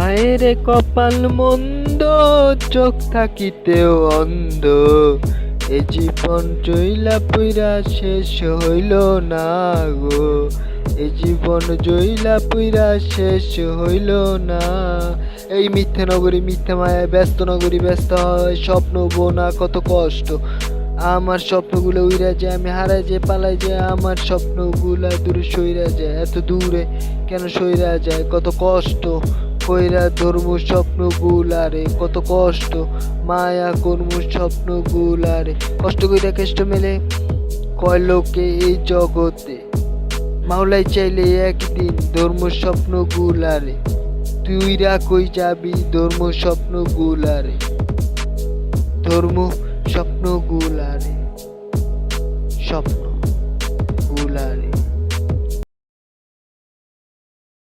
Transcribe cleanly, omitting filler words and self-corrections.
হায় রে কপাল মন্দ, চোখ থাকিতেও অন্ধ, এ জীবন জইলা পুইরা শেষ হইল না গো, এ জীবন জইলা পুইরা শেষ হইল না। এই মিথ্যে নগরী মিথ্যে মায়ায় ব্যস্ত নগরী ব্যস্ত হয়, স্বপ্ন বোনা কত কষ্ট। আমার স্বপ্নগুলো উইরা যায়, আমি হারাই যায় পালাই যায়, আমার স্বপ্নগুলা দূরে সইরা যায়। এত দূরে কেন সইরা যায়, কত কষ্ট কইরা ধর্ম স্বপ্নগুলারে, কত কষ্ট মায়া কর্ম স্বপ্নগুলারে। কষ্ট কইরা কেষ্ট মেলে কয় লোকে এই জগতে, মাওলাই চাইলে একদিন ধর্ম স্বপ্নগুলারে। তুই রা কই যাবি ধর্ম স্বপ্নগুলারে, ধর্ম স্বপ্নগুলারে, স্বপ্ন।